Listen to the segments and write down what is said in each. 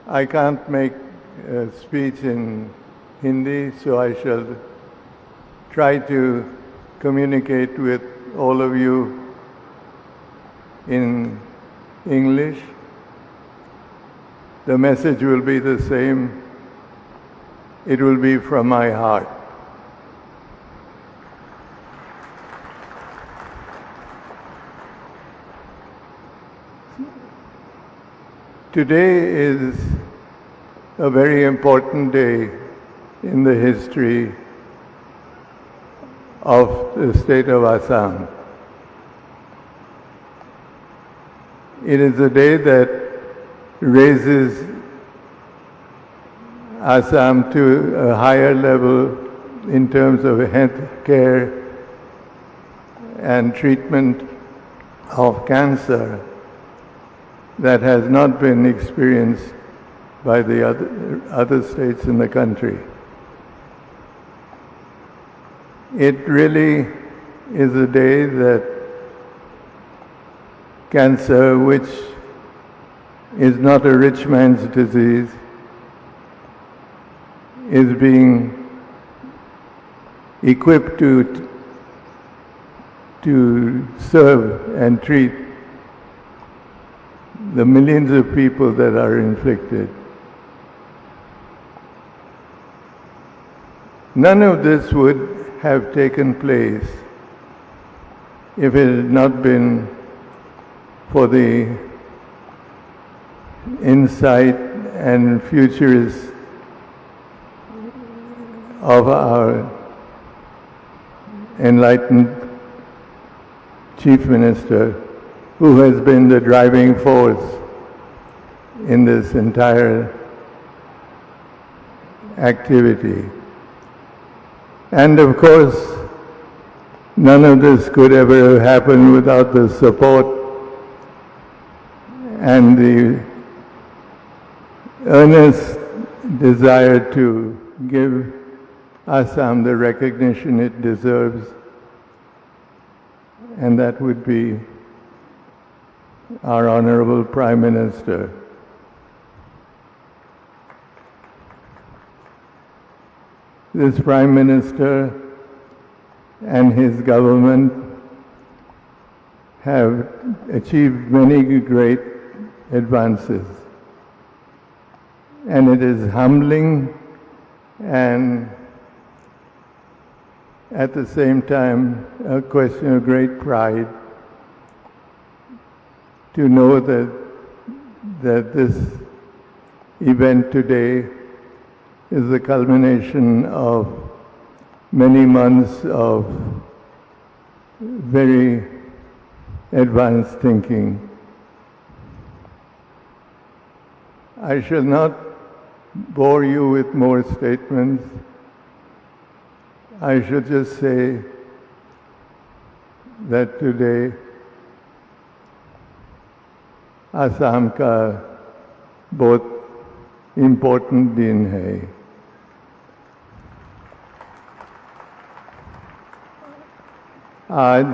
I can't make a speech in Hindi, so I shall try to communicate with all of you in English. The message will be the same. It will be from my heart. Today is a very important day in the history of the state of Assam. It is a day that raises Assam to a higher level in terms of health care and treatment of cancer that has not been experienced by the other states in the country. It really is a day that cancer, which is not a rich man's disease, is being equipped to serve and treat the millions of people that are inflicted. None of this would have taken place if it had not been for the insight and futurists of our enlightened Chief Minister, who has been the driving force in this entire activity. And of course, none of this could ever have happened without the support and the earnest desire to give Assam the recognition it deserves, and that would be our Honorable Prime Minister. This Prime Minister and his government have achieved many great advances, and it is humbling and at the same time a question of great pride to know that this event today is the culmination of many months of very advanced thinking. I shall not bore you with more statements. I should just say that today Assam का बहुत important दिन है। आज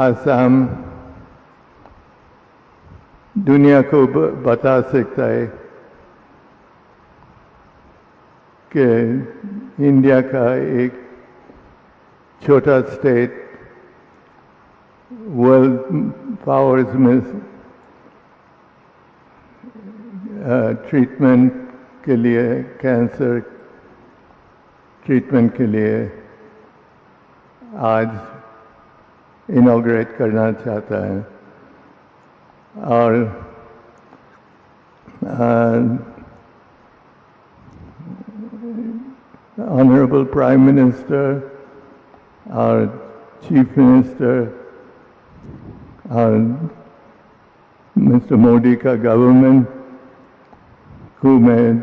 असम दुनिया को बता सकता है कि इंडिया का एक छोटा स्टेट वर्ल्ड पावर्स में ट्रीटमेंट के लिए, कैंसर ट्रीटमेंट के लिए आज इनॉग्रेट करना चाहता है। और Honorable Prime Minister, our Chief Minister, our Mr. Modi का गवर्नमेंट को मैं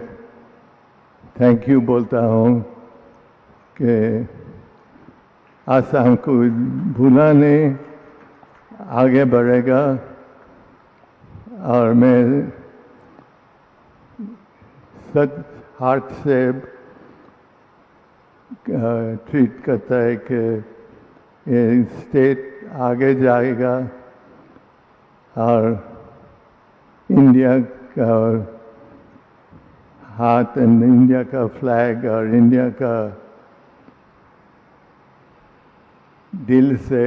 थैंक यू बोलता हूँ कि आसाम को भूला नहीं, आगे बढ़ेगा। और मैं सच हार्ट से ट्रीट करता है कि ये स्टेट आगे जाएगा और इंडिया और हाथ इंडिया का फ्लैग और इंडिया का दिल से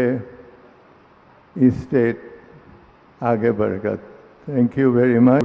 स्टेट आगे बढ़ेगा। Thank you very much.